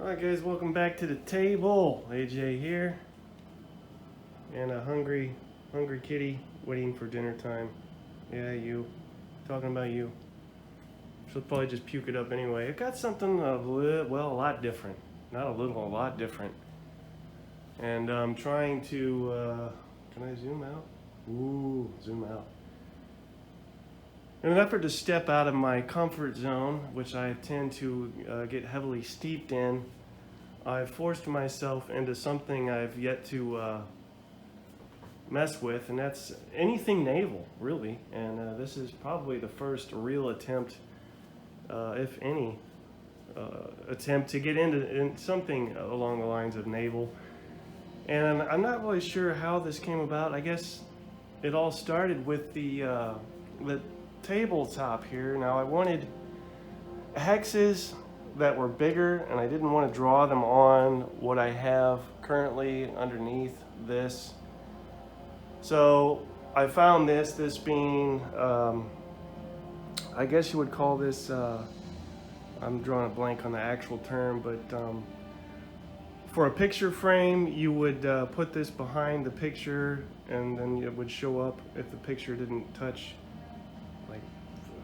Alright guys, welcome back to the table. AJ here. And a hungry kitty waiting for dinner time. Yeah, you. Talking about you. She'll probably just puke it up anyway. It got something, a lot different. Not a little, a lot different. And I'm trying to, can I zoom out? Ooh, zoom out. In an effort to step out of my comfort zone, which I tend to get heavily steeped in, I've forced myself into something I've yet to mess with, and that's anything naval, really. And this is probably the first real attempt, if any, attempt to get into something along the lines of naval. And I'm not really sure how this came about. I guess it all started with the tabletop here. Now I wanted hexes that were bigger, and I didn't want to draw them on what I have currently underneath this. So I found this being, I guess you would call this, I'm drawing a blank on the actual term, but for a picture frame, you would put this behind the picture, and then it would show up if the picture didn't touch, like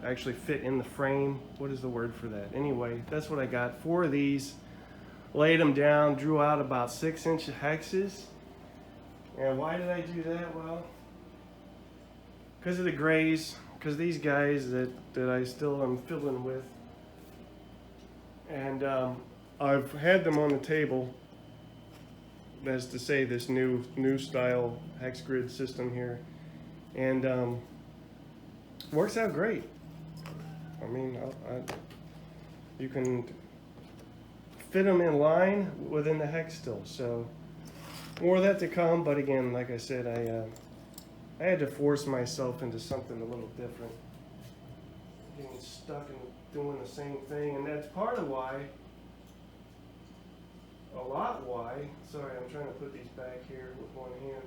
actually fit in the frame. What is the word for that? Anyway, that's what I got. 4 of these, laid them down, drew out about 6-inch hexes. And why did I do that? Well, because of the grays, because these guys that I still am fiddling with. And I've had them on the table, as to say, this new style hex grid system here, and works out great. I mean, you can fit them in line within the hex still. So more of that to come. But again, like I said, I had to force myself into something a little different. Getting stuck and doing the same thing, and that's part of why. Sorry, I'm trying to put these back here with one hand.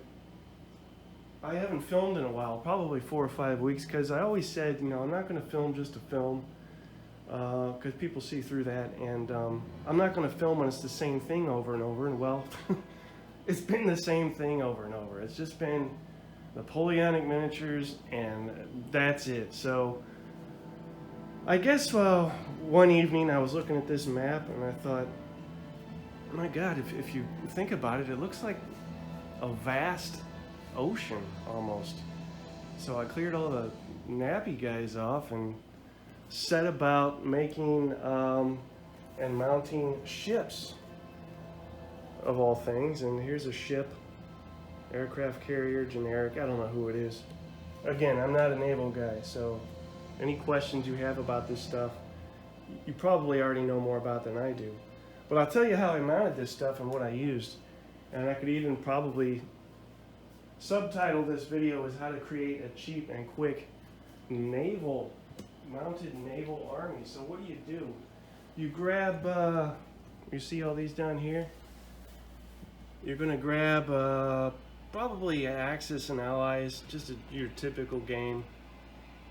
I haven't filmed in a while, probably 4 or 5 weeks, because I always said, you know, I'm not going to film just to film, because people see through that, and I'm not going to film when it's the same thing over and over, and well, it's been the same thing over and over. It's just been Napoleonic miniatures, and that's it. So I guess one evening I was looking at this map, and I thought, my God, if you think about it, it looks like a vast ocean almost. So I cleared all the nappy guys off and set about making and mounting ships, of all things. And here's a ship, aircraft carrier, generic. I don't know who it is. Again, I'm not a naval guy, so any questions you have about this stuff, you probably already know more about than I do. But I'll tell you how I mounted this stuff and what I used. And I could even probably subtitle this video as how to create a cheap and quick mounted naval army. So what do? You grab, you see all these down here? You're gonna grab probably Axis and Allies, just your typical game.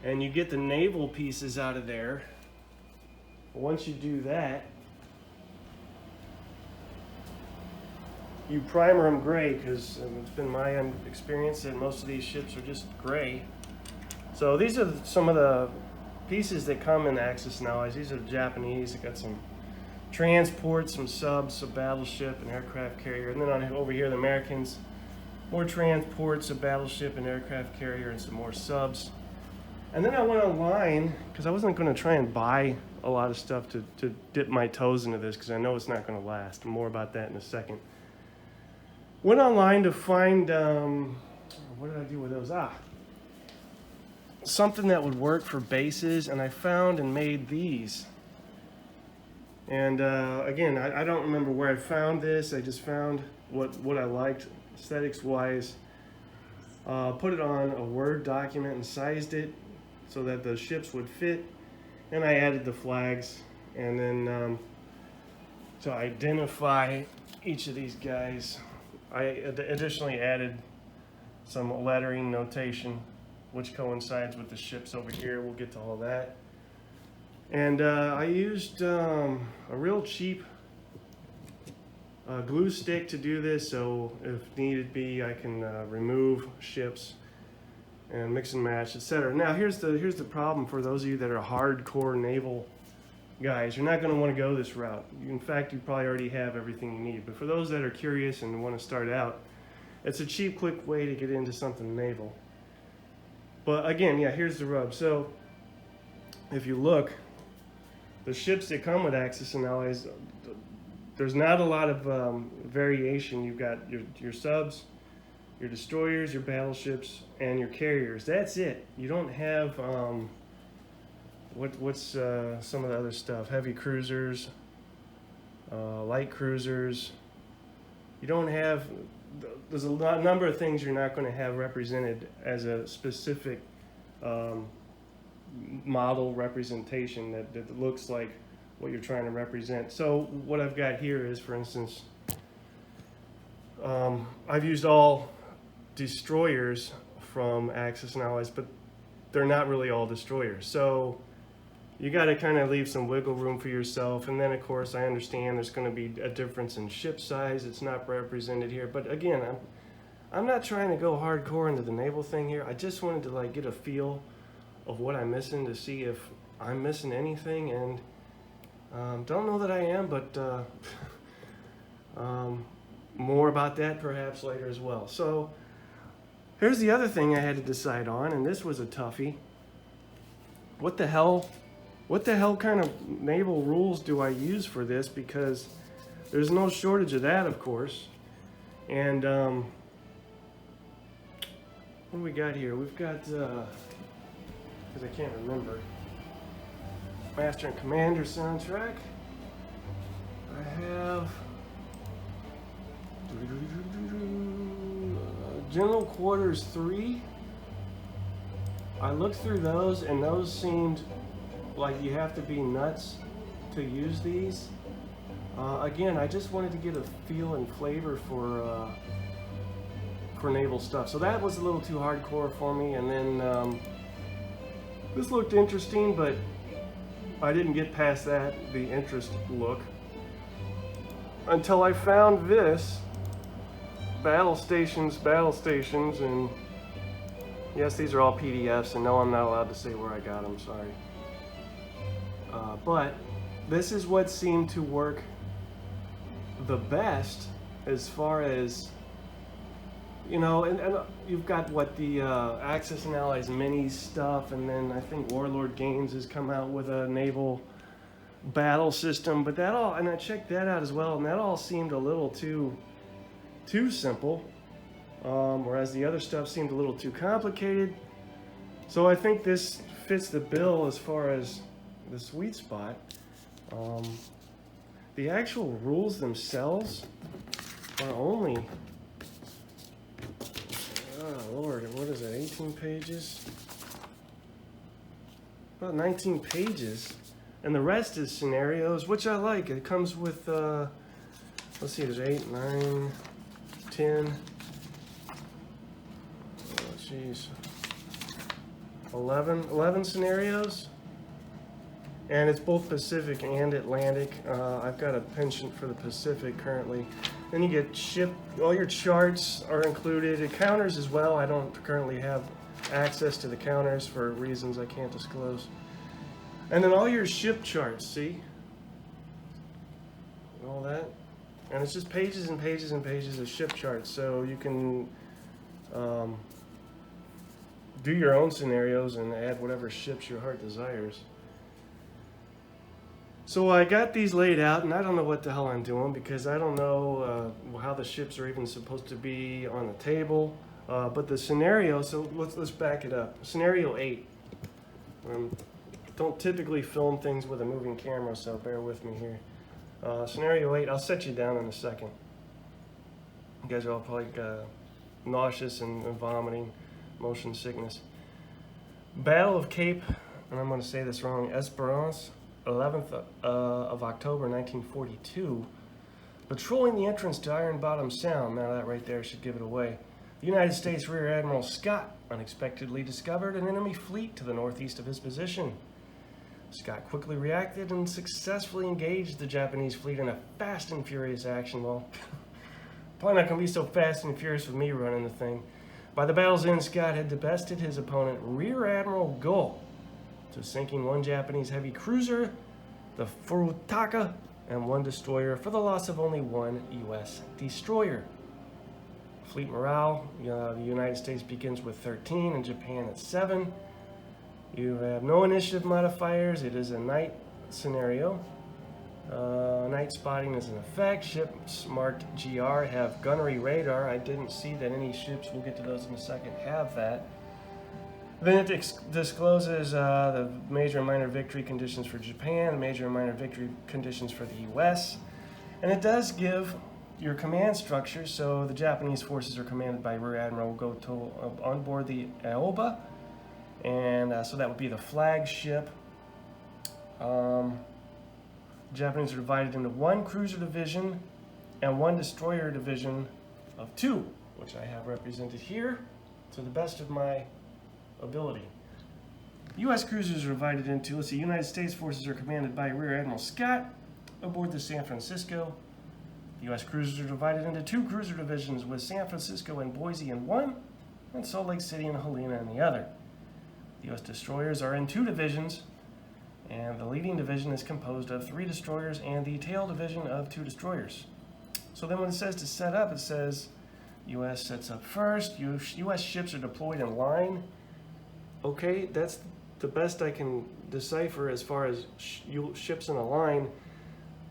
And you get the naval pieces out of there. Once you do that, you primer them gray, because it's been my experience that most of these ships are just gray. So these are some of the pieces that come in Axis and Allies. These are the Japanese. They got some transports, some subs, a battleship, an aircraft carrier. And then over here, the Americans, more transports, a battleship, an aircraft carrier, and some more subs. And then I went online, because I wasn't going to try and buy a lot of stuff to dip my toes into this, because I know it's not going to last. More about that in a second. Went online to find, what did I do with those? Something that would work for bases, and I found and made these. And again, I don't remember where I found this. I just found what I liked aesthetics-wise. Put it on a Word document and sized it so that the ships would fit. And I added the flags, and then to identify each of these guys, I additionally added some lettering notation, which coincides with the ships over here. We'll get to all that. And I used a real cheap glue stick to do this, so if needed be, I can remove ships and mix and match, etc. Now here's the problem for those of you that are hardcore naval guys. You're not going to want to go this route. In fact, you probably already have everything you need. But for those that are curious and want to start out, it's a cheap, quick way to get into something naval. But again, yeah, here's the rub. So if you look, the ships that come with Axis and Allies, there's not a lot of variation. You've got your subs, your destroyers, your battleships, and your carriers. That's it. You don't have what's some of the other stuff? Heavy cruisers, light cruisers. You don't have. There's a number of things you're not going to have represented as a specific model representation that looks like what you're trying to represent. So what I've got here is, for instance, I've used all destroyers from Axis and Allies, but they're not really all destroyers. So you got to kind of leave some wiggle room for yourself. And then, of course, I understand there's going to be a difference in ship size. It's not represented here. But again, I'm not trying to go hardcore into the naval thing here. I just wanted to like get a feel of what I'm missing to see if I'm missing anything. And don't know that I am, but more about that perhaps later as well. So here's the other thing I had to decide on, and this was a toughie. What the hell kind of naval rules do I use for this? Because there's no shortage of that, of course. And what do we got here? We've got, because I can't remember, Master and Commander soundtrack. I have General Quarters 3. I looked through those, and those seemed like you have to be nuts to use these. Again, I just wanted to get a feel and flavor for naval stuff. So that was a little too hardcore for me. And then this looked interesting, but I didn't get past that, the interest look, until I found this, battle stations, and yes, these are all PDFs, and no, I'm not allowed to say where I got them, sorry. But this is what seemed to work the best as far as, you know, and you've got what the Axis and Allies mini stuff, and then I think Warlord Games has come out with a naval battle system, but that all, and I checked that out as well, and that all seemed a little too simple, whereas the other stuff seemed a little too complicated. So I think this fits the bill as far as the sweet spot. The actual rules themselves are only, oh Lord, what is it, 18 pages? About 19 pages. And the rest is scenarios, which I like. It comes with, let's see, there's 8, 9, 10, oh jeez, 11 scenarios. And it's both Pacific and Atlantic. I've got a penchant for the Pacific currently. Then you get ship, all your charts are included. It counters as well. I don't currently have access to the counters for reasons I can't disclose. And then all your ship charts, see? All that. And it's just pages and pages and pages of ship charts. So you can do your own scenarios and add whatever ships your heart desires. So I got these laid out, and I don't know what the hell I'm doing because I don't know how the ships are even supposed to be on the table. But the scenario, so let's back it up. Scenario 8. Don't typically film things with a moving camera, so bear with me here. Scenario 8, I'll set you down in a second. You guys are all probably nauseous and vomiting, motion sickness. Battle of Cape, and I'm going to say this wrong, Esperance, 11th of October 1942. Patrolling the entrance to Iron Bottom Sound, now that right there should give it away. The United States Rear Admiral Scott unexpectedly discovered an enemy fleet to the northeast of his position. Scott quickly reacted and successfully engaged the Japanese fleet in a fast and furious action. Well, probably not going to be so fast and furious with me running the thing. By the battle's end, Scott had bested his opponent, Rear Admiral Gull, to sinking one Japanese heavy cruiser, the Furutaka, and one destroyer for the loss of only one U.S. destroyer. Fleet morale, the United States begins with 13 and Japan at 7. You have no initiative modifiers. It is a night scenario. Night spotting is in effect. Ships marked GR have gunnery radar. I didn't see that any ships, we'll get to those in a second, have that. Then it discloses the major and minor victory conditions for Japan, major and minor victory conditions for the US. And it does give your command structure. So the Japanese forces are commanded by Rear Admiral Goto on board the Aoba. And so that would be the flagship. Japanese are divided into one cruiser division and one destroyer division of 2, which I have represented here to the best of my ability. U.S. cruisers are divided into, let's see, United States forces are commanded by Rear Admiral Scott aboard the San Francisco. U.S. cruisers are divided into 2 cruiser divisions with San Francisco and Boise in one, and Salt Lake City and Helena in the other. The U.S. destroyers are in 2 divisions, and the leading division is composed of 3 destroyers and the tail division of 2 destroyers. So then when it says to set up, it says U.S. sets up first, U.S. ships are deployed in line. Okay, that's the best I can decipher as far as ships in a line.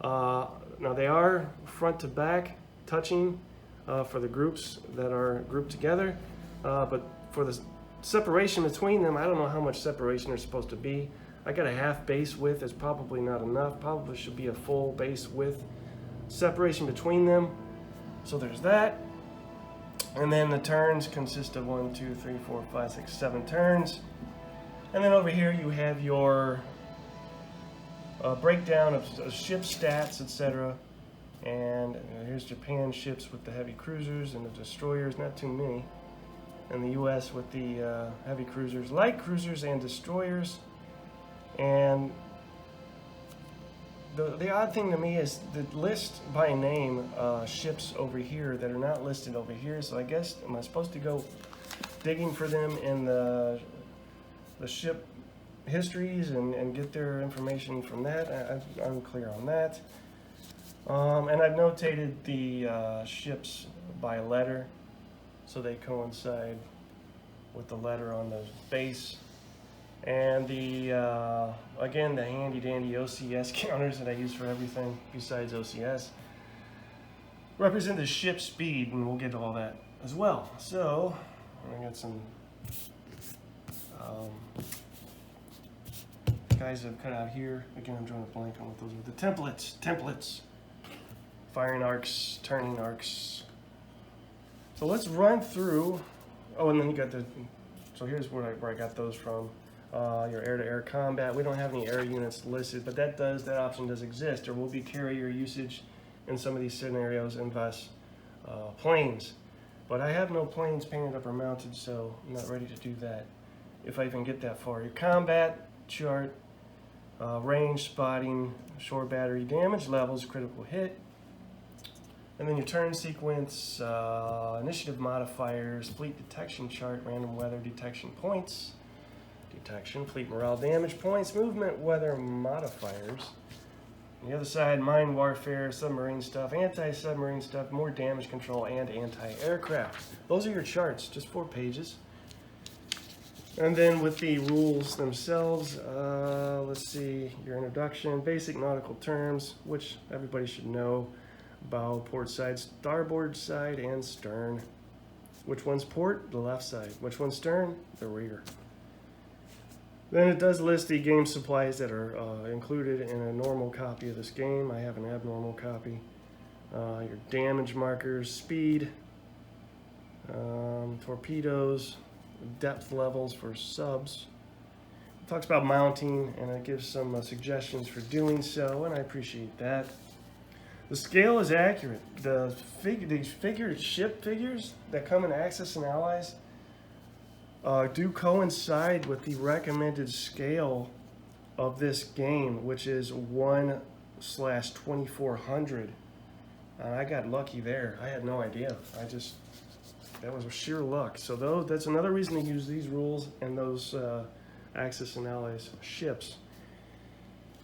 Now they are front to back touching for the groups that are grouped together, but for the separation between them, I don't know how much separation there's supposed to be. I got a half base width, it's probably not enough. Probably should be a full base width separation between them. So there's that. And then the turns consist of 1, 2, 3, 4, 5, 6, 7 turns. And then over here you have your breakdown of ship stats, etc. And here's Japan ships with the heavy cruisers and the destroyers, not too many. And the US with the heavy cruisers, light cruisers, and destroyers. And the odd thing to me is the list by name ships over here that are not listed over here. So I guess, am I supposed to go digging for them in the ship histories and get their information from that? I'm unclear on that. And I've notated the ships by letter, so they coincide with the letter on the base. And the, again, the handy dandy OCS counters that I use for everything besides OCS represent the ship speed, and we'll get to all that as well. So, I got some guys I've cut out here. Again, I'm drawing a blank on what those are. The templates, firing arcs, turning arcs. So let's run through, oh, and then you got the, so here's where I got those from. Your air-to-air combat. We don't have any air units listed, but that option does exist. There will be carrier usage in some of these scenarios, and thus planes. But I have no planes painted up or mounted, so I'm not ready to do that, if I even get that far. Your combat chart, range spotting, shore battery damage levels, critical hit, and then your turn sequence, initiative modifiers, fleet detection chart, random weather detection points, detection, fleet morale damage points, movement weather modifiers. On the other side, mine warfare, submarine stuff, anti-submarine stuff, more damage control, and anti-aircraft. Those are your charts, just 4 pages. And then with the rules themselves, let's see, your introduction, basic nautical terms, which everybody should know. Bow, port side, starboard side, and stern. Which one's port? The left side. Which one's stern? The rear. Then it does list the game supplies that are included in a normal copy of this game. I have an abnormal copy. Your damage markers, speed, torpedoes, depth levels for subs. It talks about mounting, and it gives some suggestions for doing so, and I appreciate that. The scale is accurate. These ship figures that come in Axis and Allies do coincide with the recommended scale of this game, which is 1/2400. I got lucky there. I had no idea. That was sheer luck. So that's another reason to use these rules and those Axis and Allies ships.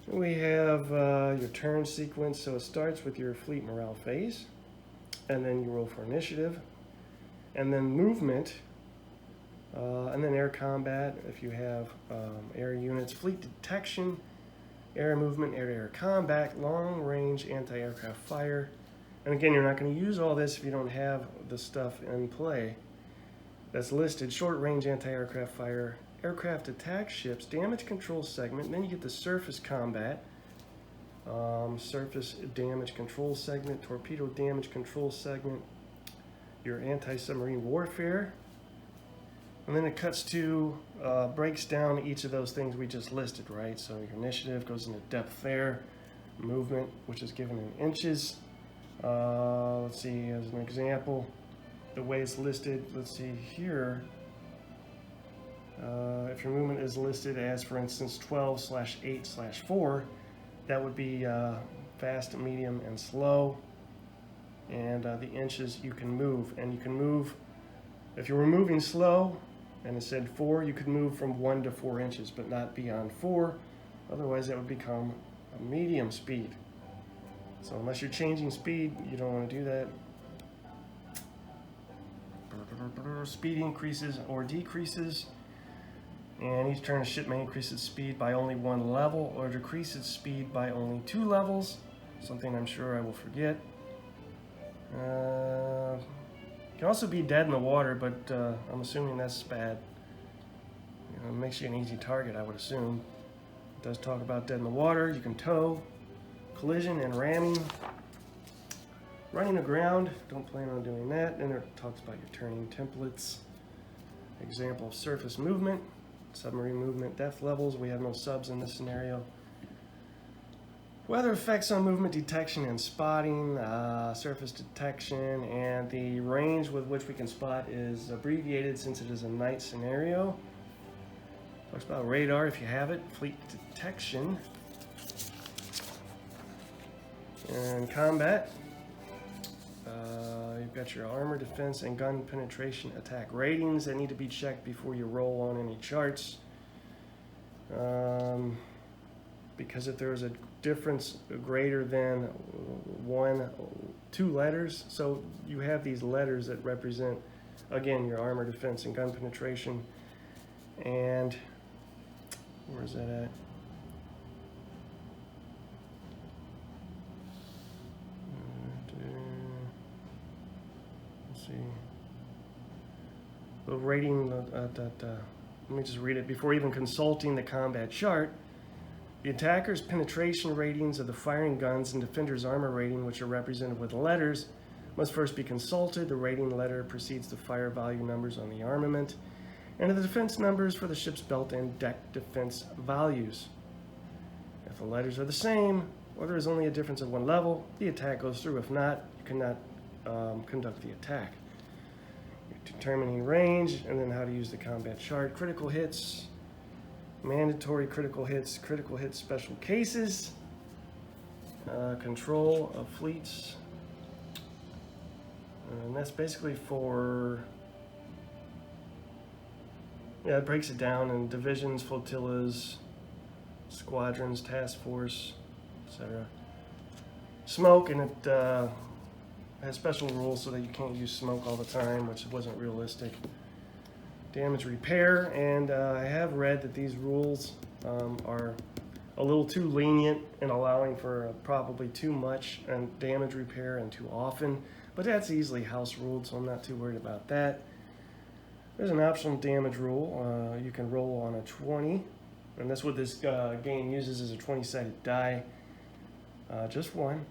We have your turn sequence. So it starts with your fleet morale phase, and then you roll for initiative, and then movement, and then air combat if you have air units, fleet detection, air movement, air-to-air combat, long-range anti-aircraft fire. And again, you're not going to use all this if you don't have the stuff in play that's listed. Short-range anti-aircraft fire, aircraft attack ships, damage control segment, and then you get the surface combat, surface damage control segment, torpedo damage control segment, your anti-submarine warfare, and then it cuts to, breaks down each of those things we just listed, right? So your initiative goes into depth there, movement, which is given in inches. Let's see, as an example, the way it's listed, let's see here. If your movement is listed as, for instance, 12/8/4, that would be fast, medium, and slow. And the inches you can move. And you can move, if you were moving slow, and it said 4, you could move from 1 to 4 inches, but not beyond 4. Otherwise, that would become a medium speed. So unless you're changing speed, you don't want to do that. Speed increases or decreases. And each turn a ship may increase its speed by only 1 level or decrease its speed by only 2 levels. Something I'm sure I will forget. Can also be dead in the water, but I'm assuming that's bad. You know, it makes you an easy target, I would assume. It does talk about dead in the water. You can tow, collision, and ramming. Running aground, don't plan on doing that. Then it talks about your turning templates. Example of surface movement, submarine movement, depth levels. We have no subs in this scenario. Weather effects on movement detection and spotting, surface detection, and the range with which we can spot is abbreviated since it is a night scenario. Talks about radar if you have it, fleet detection, and combat. You've got your armor defense and gun penetration attack ratings that need to be checked before you roll on any charts. Because if there is a difference greater than 2 letters, so you have these letters that represent, again, your armor defense and gun penetration. And where's that at? Let's see. The rating, let me just read it. Before even consulting the combat chart, the attacker's penetration ratings of the firing guns and defender's armor rating, which are represented with letters, must first be consulted. The rating letter precedes the fire value numbers on the armament, and the defense numbers for the ship's belt and deck defense values. If the letters are the same, or there is only a difference of 1 level, the attack goes through. If not, you cannot conduct the attack. You're determining range, and then how to use the combat chart. Critical hits, mandatory critical hit special cases, control of fleets, and that's basically for, yeah, it breaks it down in divisions, flotillas, squadrons, task force, etc. Smoke, and it has special rules so that you can't use smoke all the time, which wasn't realistic. Damage repair, and I have read that these rules are a little too lenient in allowing for probably too much and damage repair and too often, but that's easily house ruled, so I'm not too worried about that. There's an optional damage rule. You can roll on a 20, and that's what this game uses, is a 20-sided die, just one.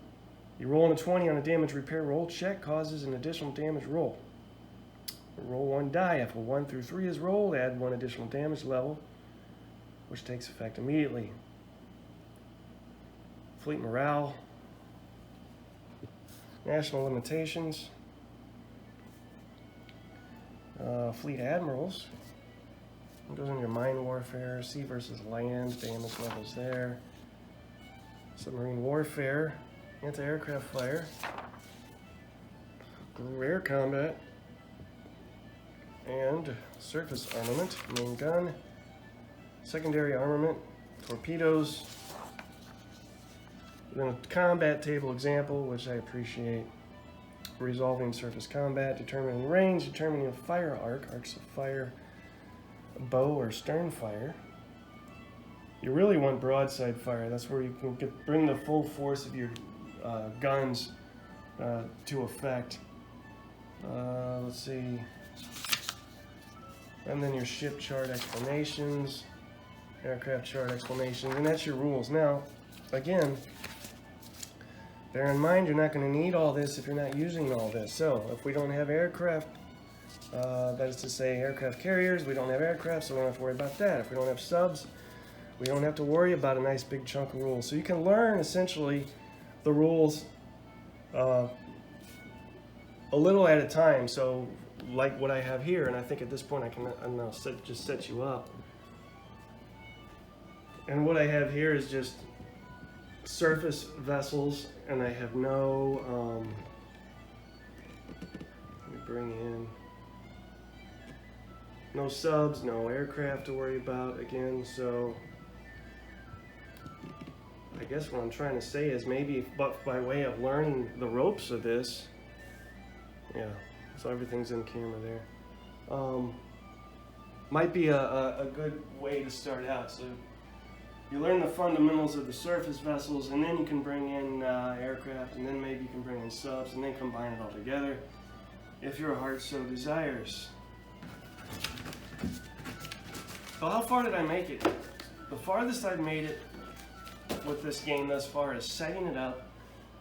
You roll on a 20 on a damage repair roll, check causes an additional damage roll. Roll 1 die. If a 1 through 3 is rolled, add 1 additional damage level, which takes effect immediately. Fleet morale. National limitations. Fleet admirals. It goes into mine warfare, sea versus land, damage levels there. Submarine warfare, anti-aircraft fire, air combat, and surface armament, main gun, secondary armament, torpedoes, then a combat table example, which I appreciate. Resolving surface combat, determining range, determining a fire arc, arcs of fire, bow or stern fire. You really want broadside fire. That's where you can bring the full force of your guns to effect. Let's see. And then your ship chart explanations, aircraft chart explanations, and that's your rules. Now, again, bear in mind you're not going to need all this if you're not using all this. So, if we don't have aircraft, that is to say aircraft carriers, we don't have aircraft, so we don't have to worry about that. If we don't have subs, we don't have to worry about a nice big chunk of rules. So you can learn essentially the rules a little at a time. So like what I have here, and I think at this point I can now just set you up. And what I have here is just surface vessels, and I have no, let me bring in, no subs, no aircraft to worry about again, so I guess what I'm trying to say is maybe, but by way of learning the ropes of this, yeah, so everything's in camera there, might be a good way to start out. So you learn the fundamentals of the surface vessels, and then you can bring in aircraft, and then maybe you can bring in subs, and then combine it all together if your heart so desires. So how far did I make it? The farthest I've made it with this game thus far is setting it up.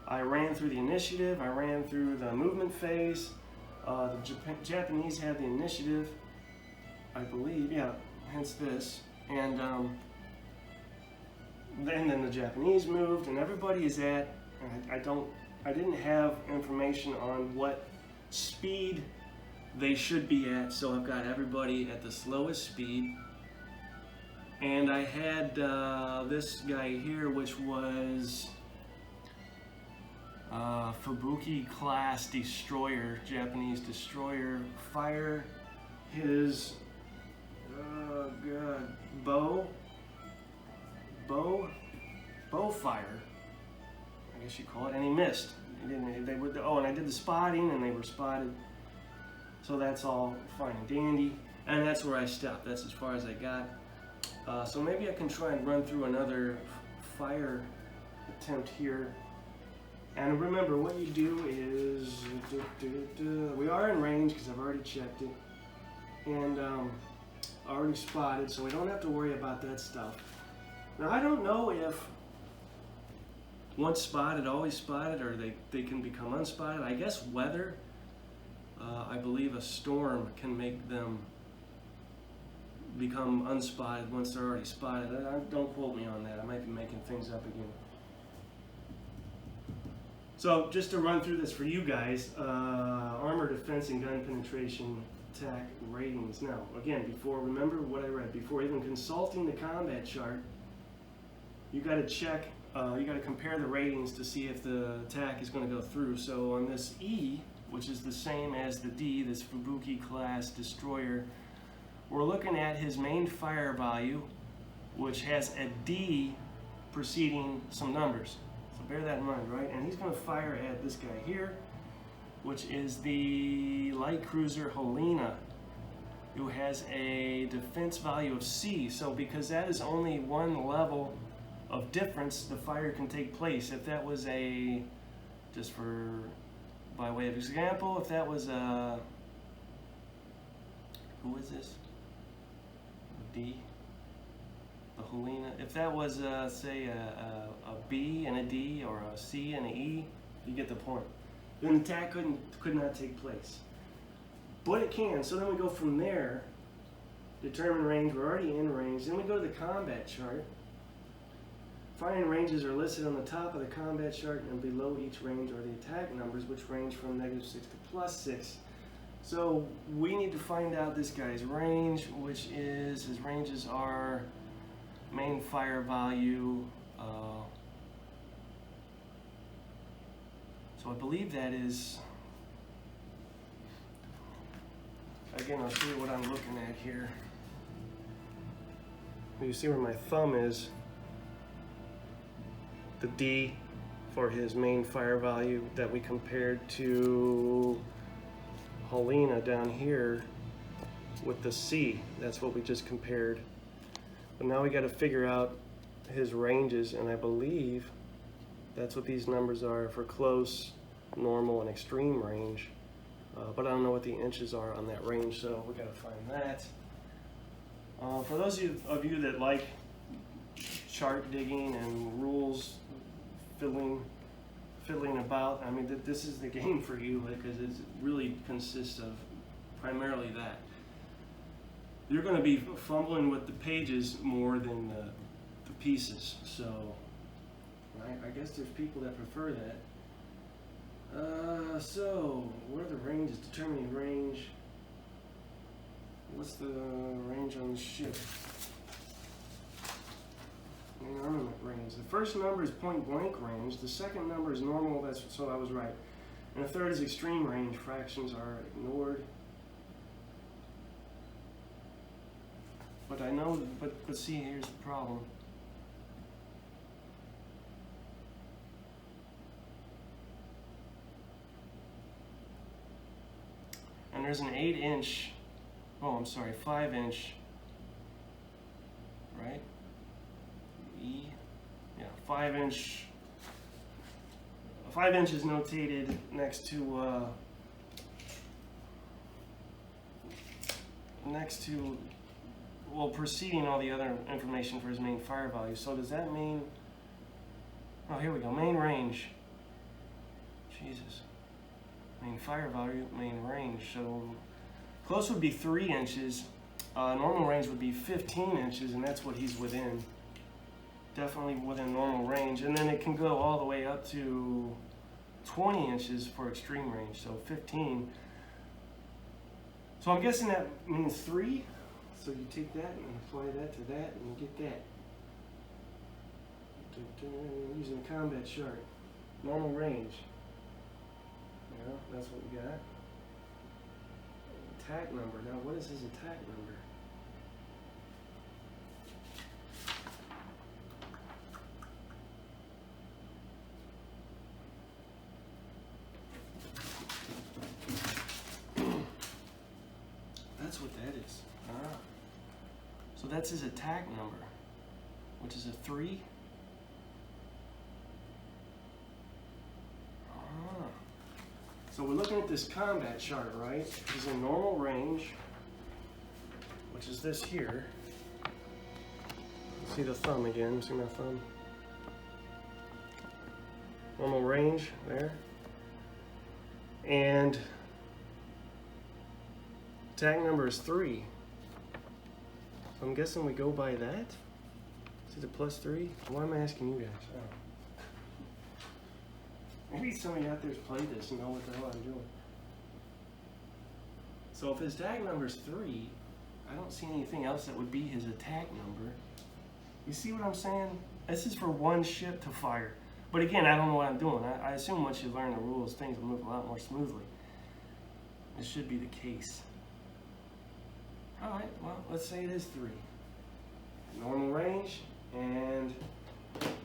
I ran through the initiative, I ran through the movement phase. The Japanese had the initiative, I believe, yeah, hence this. And then the Japanese moved, and everybody is at, I didn't have information on what speed they should be at, so I've got everybody at the slowest speed. And I had this guy here, which was Fubuki class destroyer, Japanese destroyer, fire his bow fire, I guess you call it, and he missed. He didn't. They were. Oh, and I did the spotting, and they were spotted. So that's all fine and dandy, and that's where I stopped. That's as far as I got. So maybe I can try and run through another fire attempt here. And remember, what you do is, we are in range because I've already checked it, and already spotted, so we don't have to worry about that stuff. Now, I don't know if once spotted, always spotted, or they can become unspotted. I guess weather, I believe a storm can make them become unspotted once they're already spotted. Don't quote me on that. I might be making things up again. So just to run through this for you guys, armor, defense, and gun penetration attack ratings. Now, again, remember what I read, before even consulting the combat chart, you got to check, you got to compare the ratings to see if the attack is going to go through. So on this E, which is the same as the D, this Fubuki class destroyer, we're looking at his main fire value, which has a D preceding some numbers. So bear that in mind, right? And he's going to fire at this guy here, which is the light cruiser Helena, who has a defense value of C. So because that is only one level of difference, the fire can take place. If that was a, just for, by way of example, if that was a, who is this? D, the Helena. If that was, say, a B and a D, or a C and an E, you get the point. Then the attack could not take place. But it can. So then we go from there, determine range. We're already in range. Then we go to the combat chart. Firing ranges are listed on the top of the combat chart, and below each range are the attack numbers, which range from -6 to +6. So we need to find out this guy's range, which is, his ranges are main fire value. So I believe that is, again, I'll show you what I'm looking at here. You see where my thumb is, the D for his main fire value that we compared to Helena down here with the C. That's what we just compared. But now we got to figure out his ranges, and I believe that's what these numbers are for close, normal, and extreme range. But I don't know what the inches are on that range, so we got to find that. For those of you that like chart digging and rules fiddling about, I mean, this is the game for you, because it really consists of primarily that. You're going to be fumbling with the pages more than the pieces, so I guess there's people that prefer that. So what are the ranges? Determining range. What's the range on the ship? Main armament range. The first number is point blank range. The second number is normal. So I was right. And the third is extreme range. Fractions are ignored. But I know. But see, here's the problem. And there's an 8-inch. Oh, I'm sorry, 5-inch. Right? E. Yeah, 5-inch. 5 inches notated next to well, preceding all the other information for his main fire value. So does that mean? Oh, here we go. Main range. Jesus. Main fire value, main range. So close would be 3 inches. Normal range would be 15 inches, and that's what he's within. Definitely within normal range. And then it can go all the way up to 20 inches for extreme range. So 15. So I'm guessing that means 3. So you take that and apply that to that, and you get that. Using a combat chart. Normal range. Yeah, that's what we got. Attack number. Now, what is his attack number? That's what that is. So that's his attack number, which is a 3. So we're looking at this combat chart, right? He's in normal range, which is this here. See the thumb again, see my thumb? Normal range there. And attack number is 3. So I'm guessing we go by that? Is it a +3? Why am I asking you guys? Oh. Maybe somebody out there's played this and know what the hell I'm doing. So if his attack number is 3, I don't see anything else that would be his attack number. You see what I'm saying? This is for one ship to fire. But again, I don't know what I'm doing. I assume once you learn the rules, things will move a lot more smoothly. This should be the case. Alright, well, let's say it is 3. Normal range, and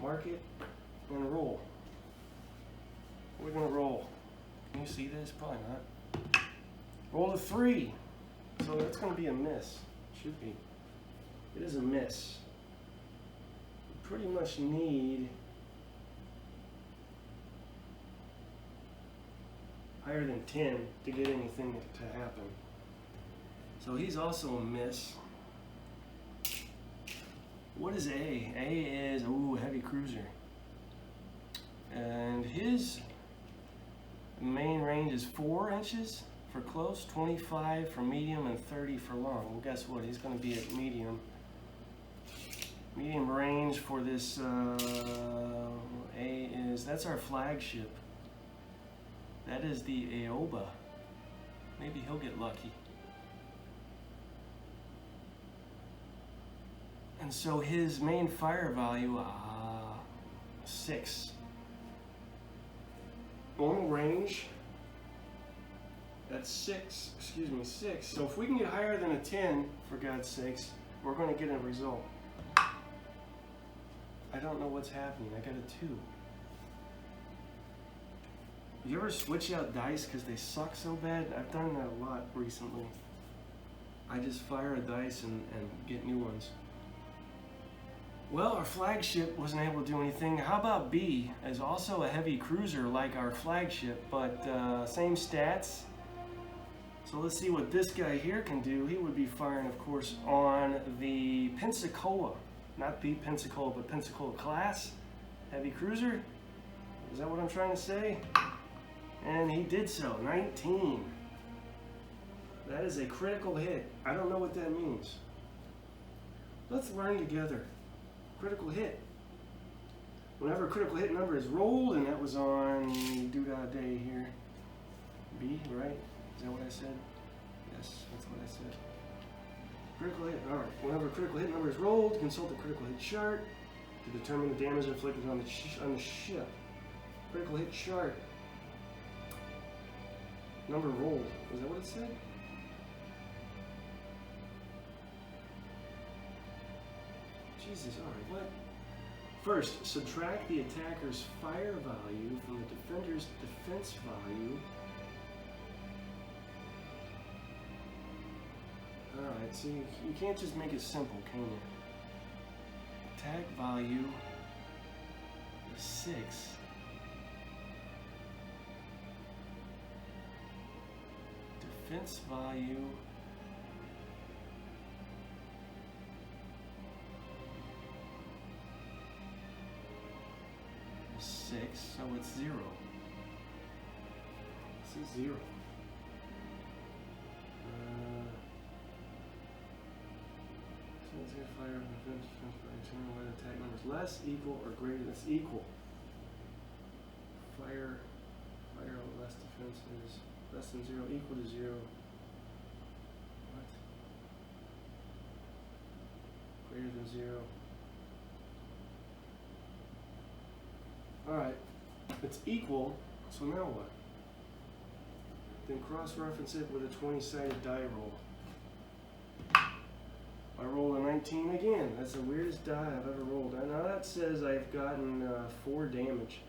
mark it, and roll. We're gonna roll. Can you see this? Probably not. Roll a 3. So that's gonna be a miss. Should be. It is a miss. You pretty much need higher than 10 to get anything to happen. So he's also a miss. What is A? A is, ooh, heavy cruiser. And his main range is 4 inches for close, 25 for medium, and 30 for long. Well, guess what? He's going to be at medium. Medium range for this A is, that's our flagship. That is the Aoba. Maybe he'll get lucky. And so his main fire value, 6. Normal range, that's 6. So if we can get higher than a 10, for God's sakes, we're going to get a result. I don't know what's happening. I got a 2. You ever switch out dice because they suck so bad? I've done that a lot recently. I just fire a dice and get new ones. Well, our flagship wasn't able to do anything. How about B, is also a heavy cruiser like our flagship, but same stats. So let's see what this guy here can do. He would be firing, of course, on the Pensacola. Not the Pensacola, but Pensacola class. Heavy cruiser. Is that what I'm trying to say? And he did so, 19. That is a critical hit. I don't know what that means. Let's learn together. Critical hit. Whenever a critical hit number is rolled, and that was on doodah day here. B, right? Is that what I said? Yes, that's what I said. Critical hit. Alright. Whenever a critical hit number is rolled, consult the critical hit chart to determine the damage inflicted on the ship. Critical hit chart. Number rolled. Is that what it said? Jesus, alright, what? First, subtract the attacker's fire value from the defender's defense value. Alright, so you can't just make it simple, can you? Attack value is 6. Defense value is 6, so it's 0. This is 0. Fire of defense by determining whether attack number is less, equal, or greater than equal. Fire less defense is less than 0, equal to 0. What? Greater than 0. Alright, it's equal, so now what? Then cross-reference it with a 20-sided die roll. I roll a 19 again. That's the weirdest die I've ever rolled. And now that says I've gotten 4 damage.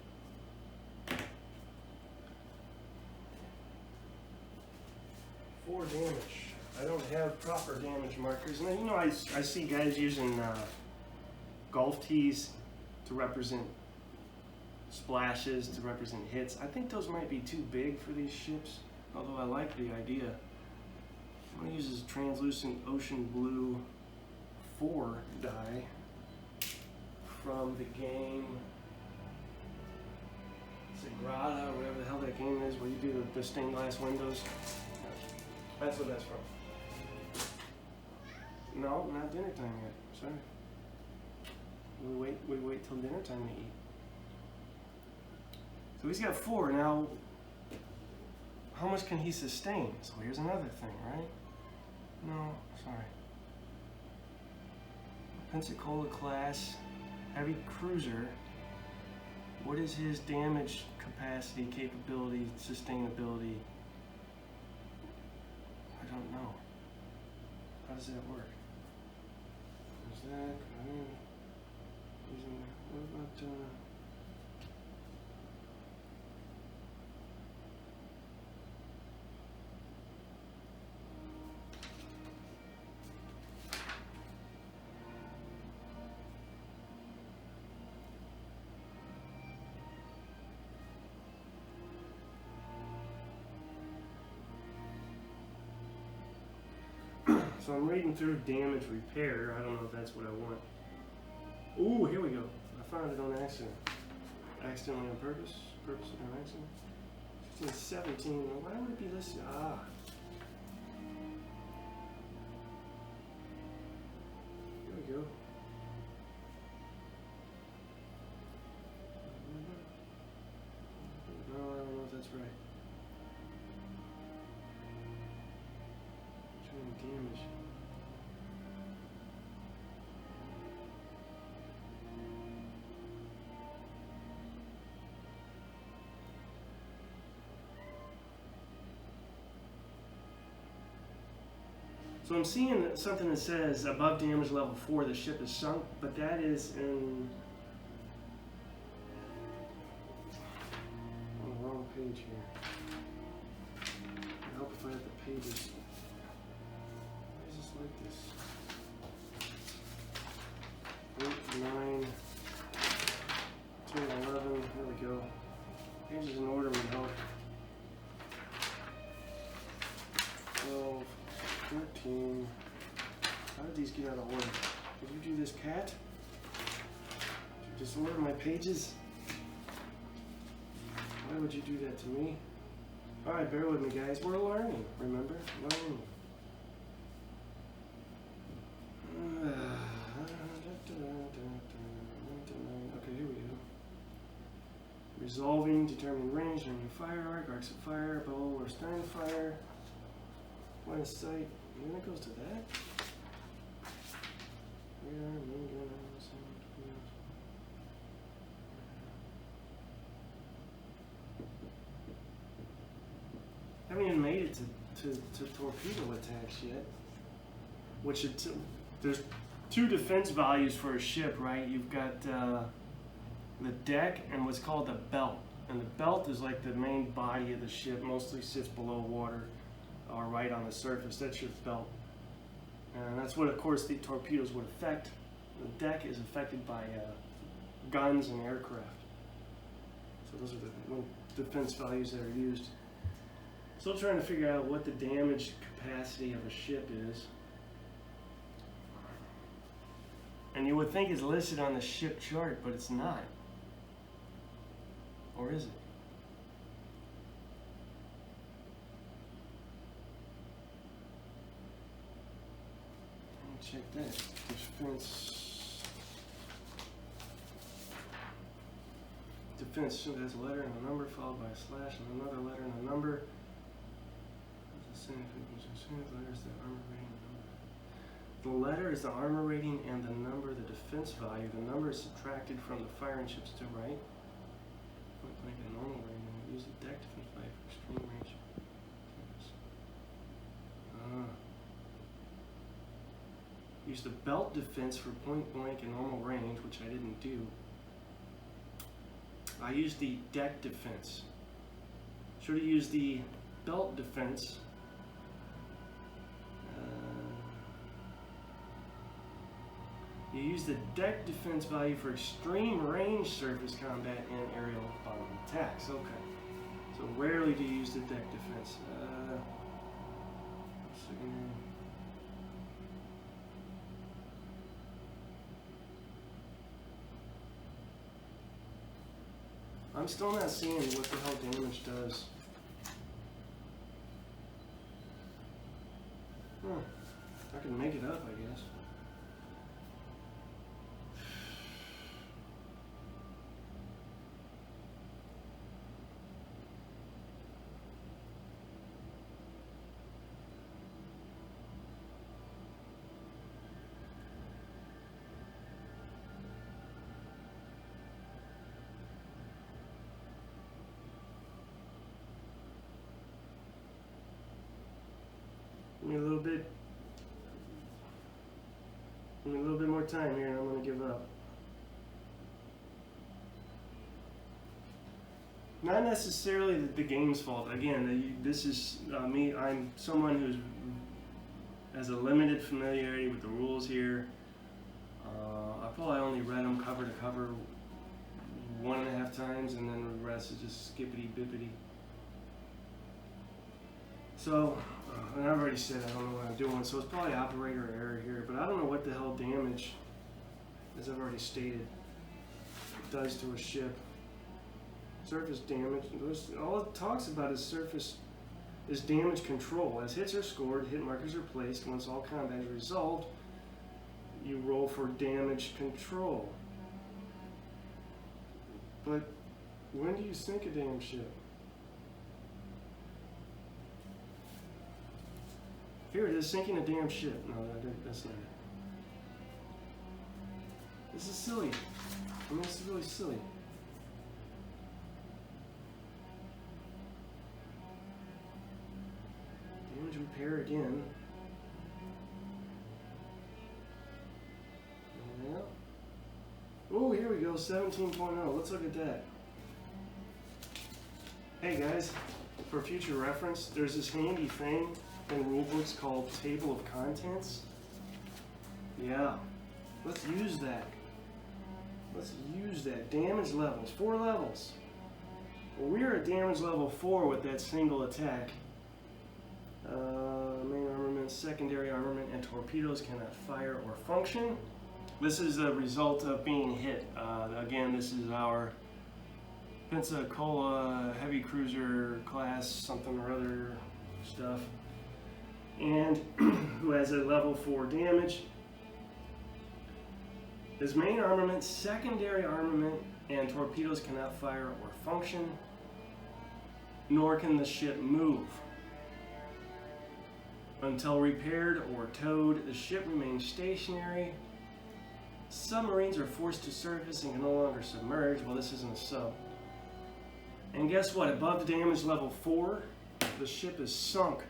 4 damage. I don't have proper damage markers. And you know, I see guys using golf tees to represent splashes, to represent hits. I think those might be too big for these ships, although I like the idea. I'm going to use this translucent ocean blue 4 die from the game Sagrada, or whatever the hell that game is, where you do the stained glass windows. That's what that's from. No, not dinner time yet. Sorry. We wait till dinner time to eat. So he's got 4 now. How much can he sustain? So here's another thing, right? No, sorry. Pensacola class, heavy cruiser. What is his damage capacity, capability, sustainability? I don't know. How does that work? There's that. What about So I'm reading through damage repair. I don't know if that's what I want. Ooh, here we go. I found it on accident. Accidentally on purpose. Purposely on accident. 16, 17. Why would it be listed? Ah. Here we go. No, I don't know if that's right. So I'm seeing something that says above damage level 4, the ship is sunk, but that is in on the wrong page here. I hope if I have the pages. Why is this like this? 8, 9, 10, 11. There we go. Pages in order would help. 12, 13. How did these get out of order? Did you do this, cat? Did you disorder my pages? Why would you do that to me? Alright, bear with me, guys. We're learning, remember? Learning. Okay, here we go. Resolving, determining range, determining fire arc, arcs of fire, bow or stern fire. Line of sight. And then it goes to that. Haven't even made it to torpedo attacks yet. Which there's 2 defense values for a ship, right? You've got the deck and what's called the belt. And the belt is like the main body of the ship, mostly sits below water or right on the surface. That's your belt. And that's what, of course, the torpedoes would affect. The deck is affected by guns and aircraft. So those are the defense values that are used. Still trying to figure out what the damage capacity of a ship is. And you would think it's listed on the ship chart, but it's not. Or is it? Check that. Defense has a letter and a number followed by a slash and another letter and a number. The letter is the armor rating and the number the defense value. The number is subtracted from the firing chips to right. Like a normal rating. Use the deck defense value for extreme range. Use the belt defense for point blank and normal range, which I didn't do. I used the deck defense. Should have used the belt defense. You use the deck defense value for extreme range surface combat and aerial bombing attacks. Okay. So rarely do you use the deck defense. I'm still not seeing what the hell damage does. I can make it up, I guess. Give me a little bit more time here and I'm going to give up. Not necessarily the game's fault. Again, this is me. I'm someone who has a limited familiarity with the rules here. I probably only read them cover to cover 1.5 times and then the rest is just skippity bippity. So, and I've already said I don't know what I'm doing, so it's probably operator error here, but I don't know what the hell damage, as I've already stated, does to a ship. Surface damage, all it talks about is surface is damage control. As hits are scored, hit markers are placed. Once all combat is resolved, you roll for damage control. But when do you sink a damn ship? Here it is, sinking a damn ship. No, that's not it. This is silly. I mean, this is really silly. Damage repair again. Torpedoes 17.0. Let's look at that. Hey guys, for future reference, there's this handy thing in rulebooks called Table of Contents. Yeah, let's use that. Let's use that. Damage levels, 4 levels. Well, we're at damage level 4 with that single attack. Main armament, secondary armament, and torpedoes cannot fire or function. This is a result of being hit. Again, this is our Pensacola heavy cruiser class, something or other stuff, and who has a level 4 damage. His main armament, secondary armament, and torpedoes cannot fire or function, nor can the ship move. Until repaired or towed, the ship remains stationary. Submarines are forced to surface and can no longer submerge. Well, this isn't a sub. And guess what? Above damage level 4, the ship is sunk.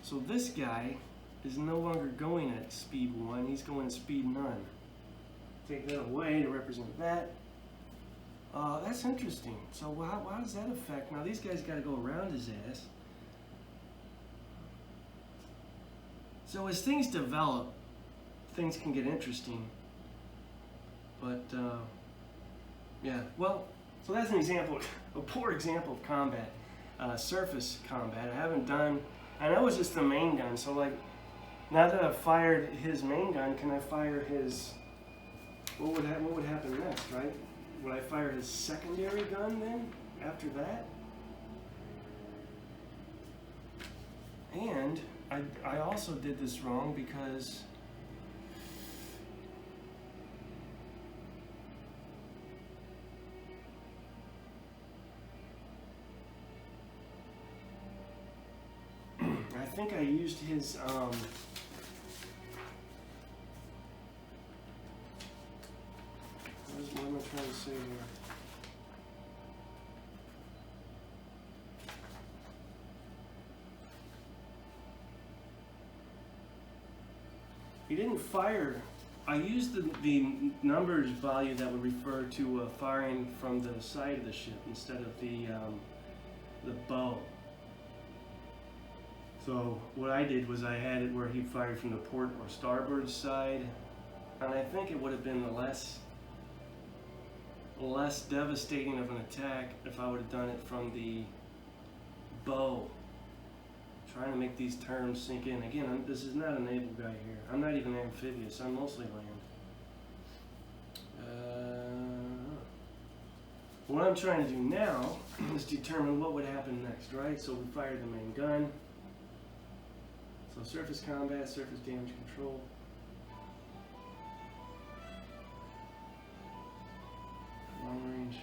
So this guy is no longer going at speed 1, he's going at speed none. Take that away to represent that. That's interesting. So how does that affect? Now these guys got to go around his ass. So as things develop, things can get interesting. But yeah, well, so that's an example, a poor example of combat, surface combat. I haven't done, I know it's just the main gun. So like, now that I've fired his main gun, can I fire his? What would happen next, right? Would I fire his secondary gun then, after that? And I also did this wrong because I think I used his what am I trying to say here? He didn't fire. I used the numbers value that would refer to firing from the side of the ship instead of the bow. So what I did was I had it where he fired from the port or starboard side, and I think it would have been less devastating of an attack if I would have done it from the bow. Trying to make these terms sink in. Again, this is not a naval guy here. I'm not even amphibious. I'm mostly land. What I'm trying to do now is determine what would happen next, right? So we fired the main gun. So surface combat, surface damage control. Long range.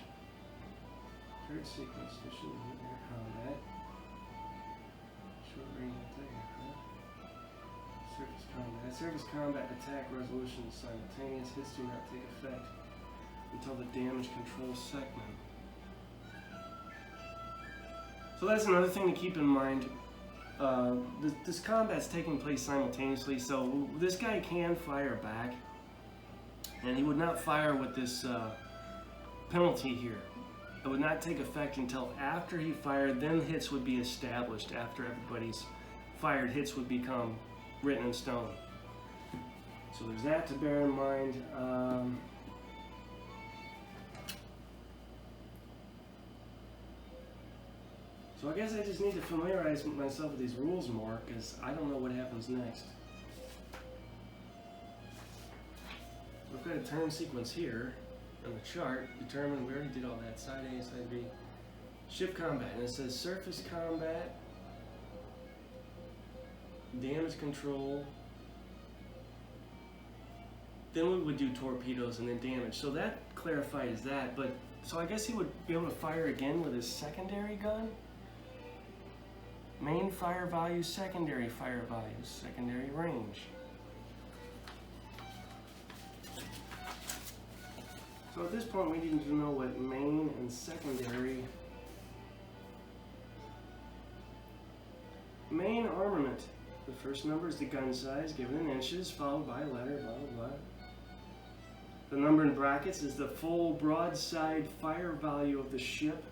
Third sequence, mission, air combat. Short range attack, surface combat. Surface combat attack resolution is simultaneous. Hits do not take effect until the damage control segment. So that's another thing to keep in mind. This combat's taking place simultaneously, so this guy can fire back, and he would not fire with this penalty here. It would not take effect until after he fired, then hits would be established. After everybody's fired, hits would become written in stone. So there's that to bear in mind. So I guess I just need to familiarize myself with these rules more, because I don't know what happens next. We've got a turn sequence here on the chart. Determine, we already did all that. Side A, side B. Ship combat, and it says surface combat, damage control. Then we would do torpedoes and then damage. So that clarifies that. But so I guess he would be able to fire again with his secondary gun. Main fire values, secondary fire values, secondary range. So at this point we need to know what main and secondary. Main armament. The first number is the gun size given in inches, followed by a letter, blah, blah, blah. The number in brackets is the full broadside fire value of the ship.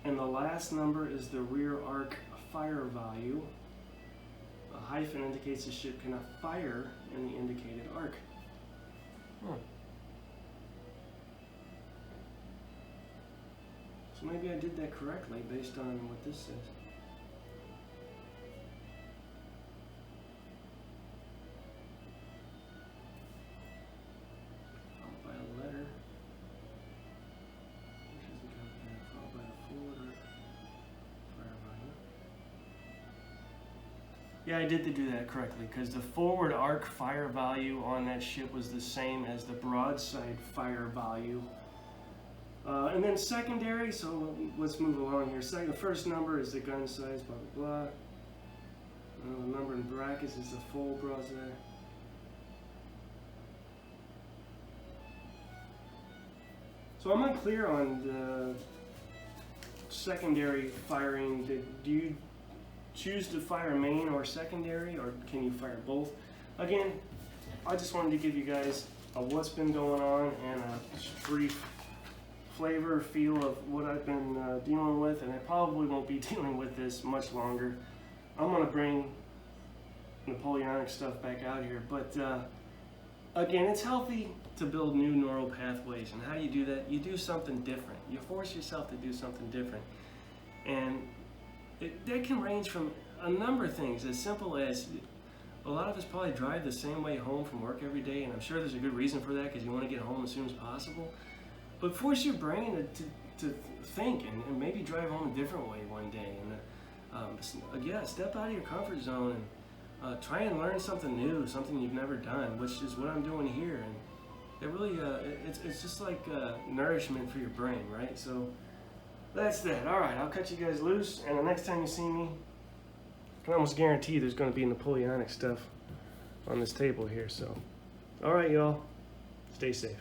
And the last number is the rear arc fire value. A hyphen indicates the ship cannot fire in the indicated arc. So maybe I did that correctly based on what this says. Followed by a letter. Which is the capital, followed by a forward arc fire value. Yeah, I did do that correctly because the forward arc fire value on that ship was the same as the broadside fire value. And then secondary, so let's move along here. The first number is the gun size, blah, blah, blah. The number in brackets is the full broadside. So I'm unclear on the secondary firing. Do you choose to fire main or secondary, or can you fire both? Again, I just wanted to give you guys what's been going on and a brief flavor, feel of what I've been dealing with, and I probably won't be dealing with this much longer. I'm going to bring Napoleonic stuff back out here, but again, it's healthy to build new neural pathways, and how do you do that? You do something different. You force yourself to do something different, and that can range from a number of things, as simple as a lot of us probably drive the same way home from work every day, and I'm sure there's a good reason for that because you want to get home as soon as possible. But force your brain to think and maybe drive home a different way one day. And yeah, step out of your comfort zone and try and learn something new, something you've never done, which is what I'm doing here. And it really, it's just like nourishment for your brain, right? So that's that. All right, I'll cut you guys loose. And the next time you see me, I can almost guarantee there's going to be Napoleonic stuff on this table here. So, all right, y'all, stay safe.